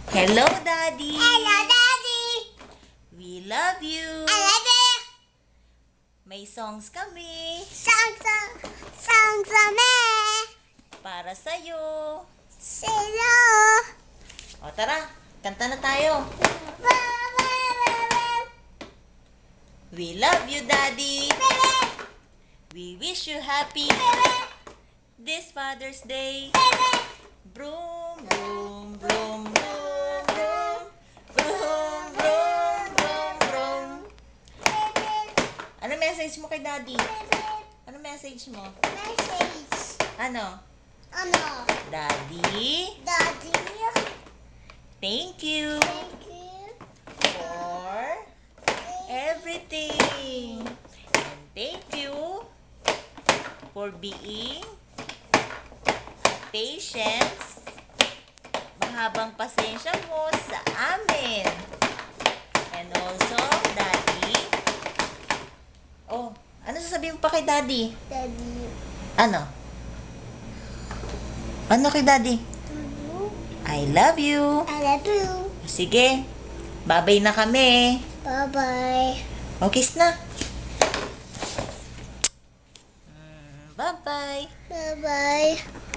Hello, Daddy. Hello, Daddy. We love you. I love you. May songs kami Song me. para sa'yo. Hello. O tara, kanta na tayo. We love you, Daddy. We wish you happy this Father's Day. Broom, broom, broom, broom, broom. Broom, broom, broom, broom. Ano message mo kay Daddy? Ano message mo? Message. Ano? Ano? Daddy, Daddy. thank you Thank you. for everything. And thank you for being patient. Mahabang pasensya mo sa amin. And also, Daddy. Oh, ano sasabihin mo pa kay Daddy? Daddy. Ano? Ano kay Daddy? I love you. I love you. Sige, babay na kami. Bye-bye. O, kiss na. Bye-bye. Bye-bye.